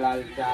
লাল চা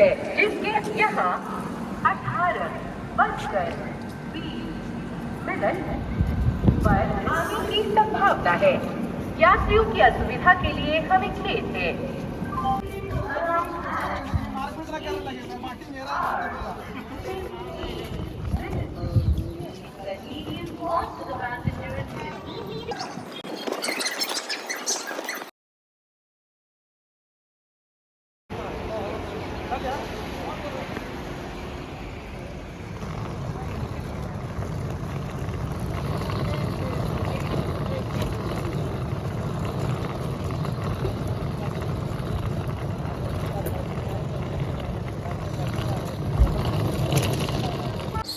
है, जिसके यहाँ 18:20 पर आने की संभावना है। यात्रियों की असुविधा के लिए हमें खेद है।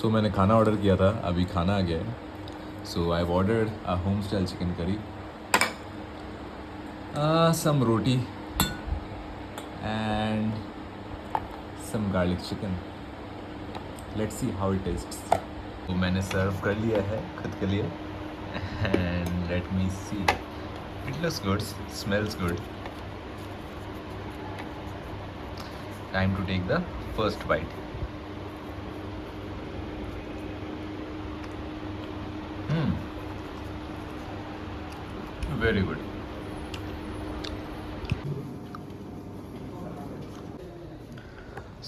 सो मैंने खाना ऑर्डर किया था, अभी खाना आ गया है. So I ordered a home style chicken curry, some roti and some garlic chicken. Let's see how it tastes. तो मैंने सर्व कर लिया है खुद के लिए and let me see. It looks good, smells good. Time to take the first bite. Very good.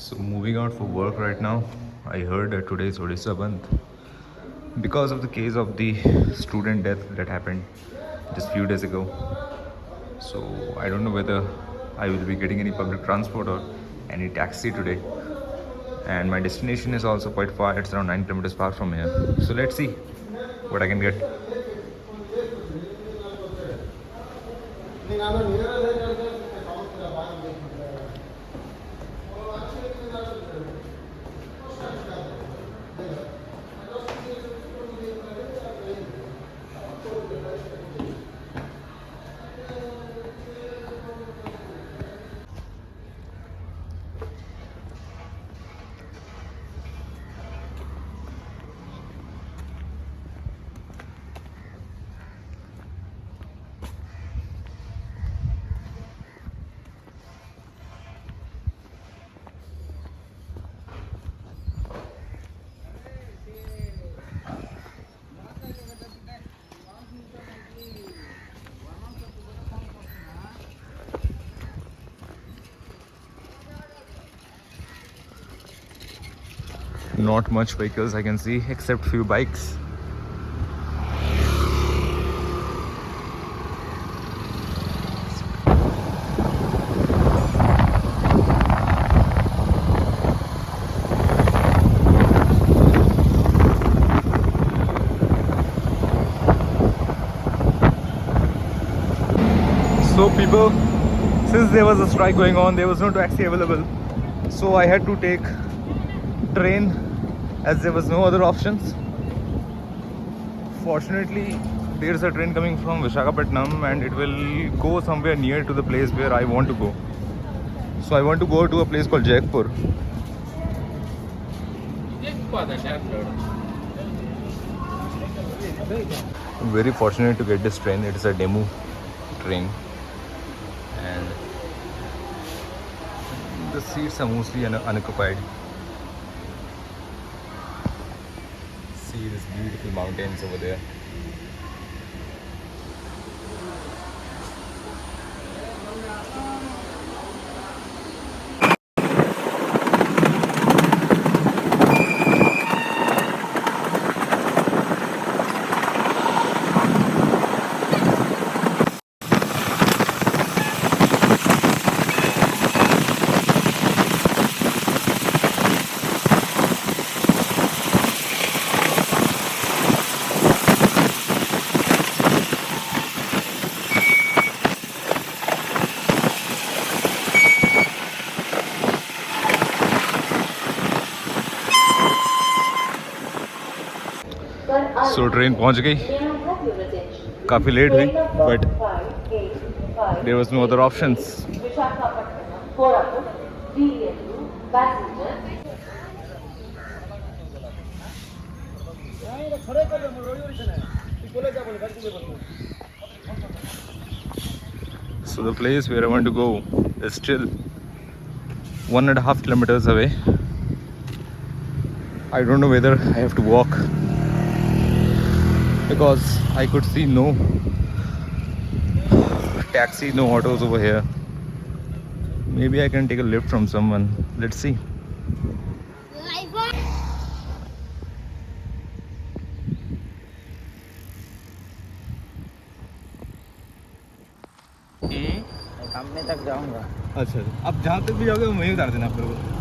So moving out for work right now. I heard that today is Odisha Bandh because of the case of the student death that happened just few days ago. So I don't know whether I will be getting any public transport or any taxi today. And my destination is also quite far. It's around 9 kilometers far from here. So let's see what I can get. Not much vehicles I can see except few bikes. So people, since there was a strike going on, there was no taxi available, so I had to take train as there was no other options. Fortunately, there's a train coming from Visakhapatnam and it will go somewhere near to the place where I want to go. So I want to go to a place called Jaipur. I'm very fortunate to get this train. It is a demo train and the seats are mostly unoccupied. See these beautiful mountains over there. So train पहुंच गई, काफ़ी late हुई but there was no other options. So the place where I want to go is still 1.5 kilometers away. I don't know whether I have to walk because I could see no taxi, no autos over here. Maybe I can take a lift from someone. Let's see. सामने तक जाऊंगा। अच्छा, अब जहाँ तक भी जाओगे वहीं उतार देना आप लोगों को।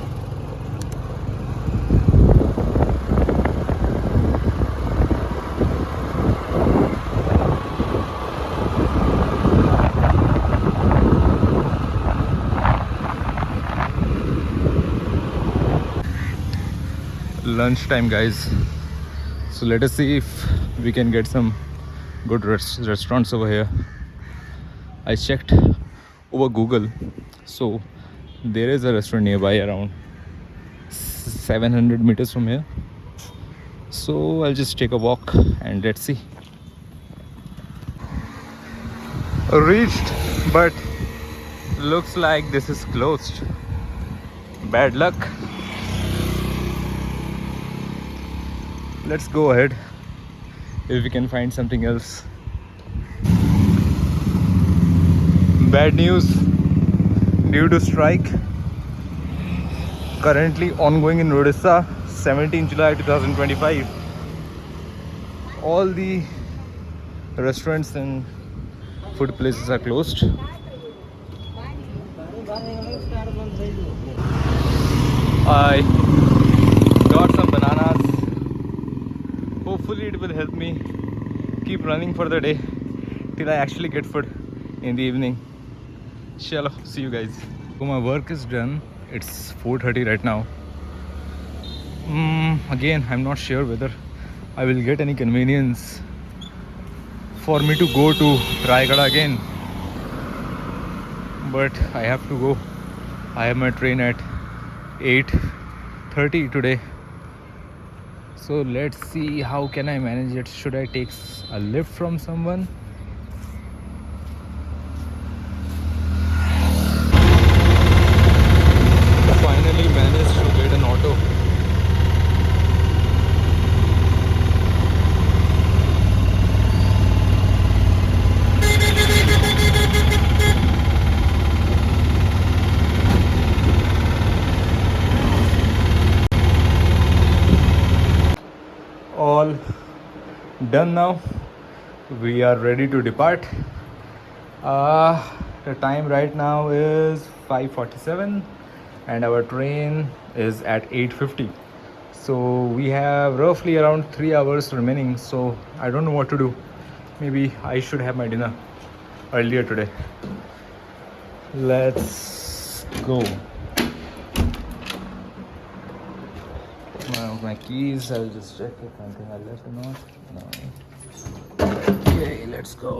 Lunch time, guys. So let us see if we can get some good restaurants over here. I checked over Google, so there is a restaurant nearby around 700 meters from here. So I'll just take a walk and let's see. Reached, but looks like this is closed. Bad luck. Let's go ahead if we can find something else. Bad news, due to strike currently ongoing in Odisha, 17 July 2025, all the restaurants and food places are closed. I got some bananas. Hopefully it will help me keep running for the day till I actually get food in the evening. Chalo, see you guys. So my work is done. It's 4:30 right now. Again, I'm not sure whether I will get any convenience for me to go to Raigada again. But I have to go. I have my train at 8:30 today. So let's see how can I manage it. Should I take a lift from someone? Finally managed to get an auto. All done now. We are ready to depart. The time right now is 5:47 and our train is at 8:50. So we have roughly around 3 hours remaining. So I don't know what to do. Maybe I should have my dinner earlier today. Let's go. My keys, I'll just check if anything I left or not. No. Okay, let's go.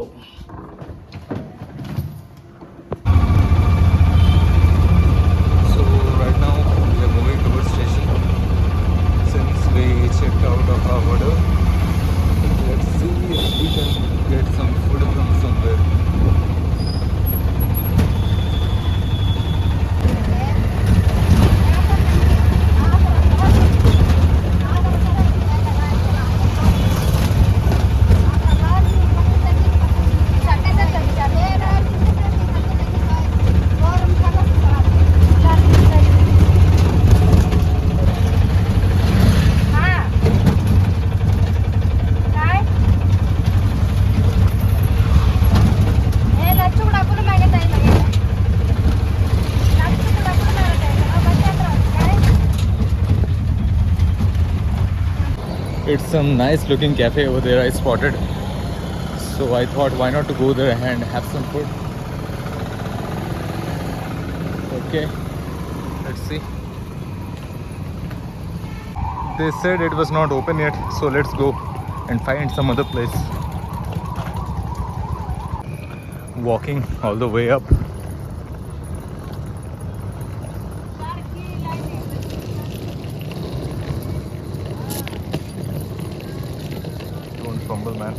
So right now we are moving towards station since we checked out of our hotel. Let's see if we can get some food from somewhere. It's some nice looking cafe over there I spotted. So I thought why not to go there and have some food. Okay, let's see. They said it was not open yet, so let's go and find some other place. Walking all the way up. Don't fumble, man.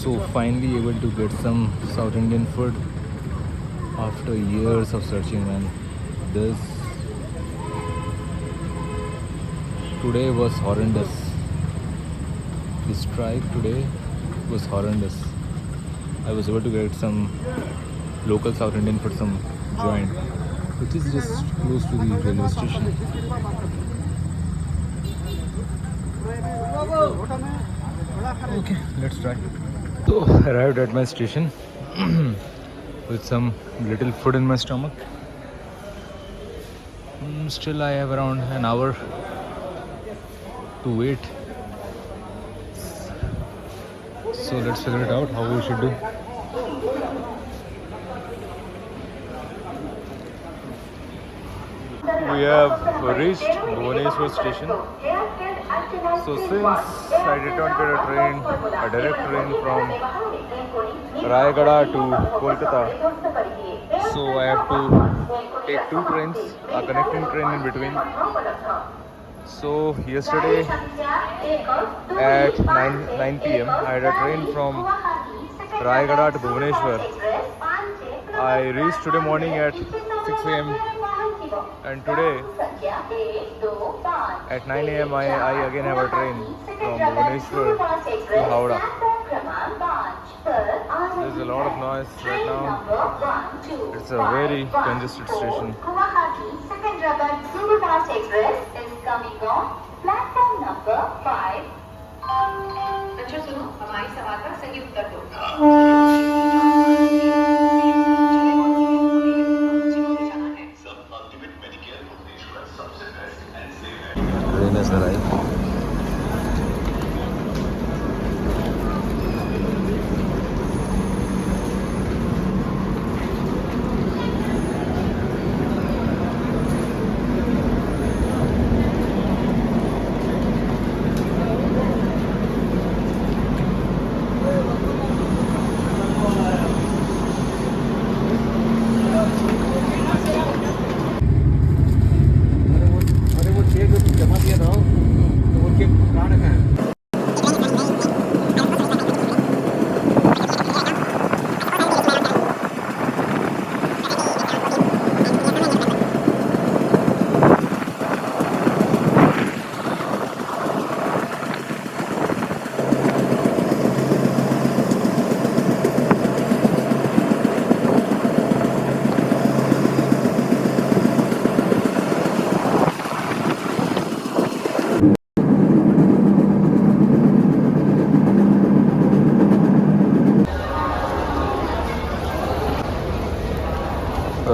So finally able to get some South Indian food after years of searching, man. This today was horrendous. The strike today was horrendous. I was able to get some local South Indian food, some joint, which is just close to the railway station. Okay, let's try. So arrived at my station with some little food in my stomach. Still I have around an hour to wait. So let's figure it out how we should do. We have reached Bhubaneswar station. So since I did not get a direct train from Rayagada to Kolkata, so I have to take two trains, a connecting train in between. So yesterday at 9 p.m. I had a train from Rayagada to Bhubaneswar. I reached today morning at 6 a.m. and today at 9 a.m. I again have a train from Bhubaneswar to Howrah. There's a lot of noise right now. It's a very congested station. Coming on platform number 5. बच्चों सुनो, हमारी सवाल का सही उत्तर दो। Train has arrived.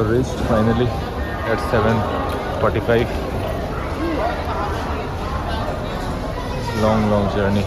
Reached finally at 7:45. Long journey.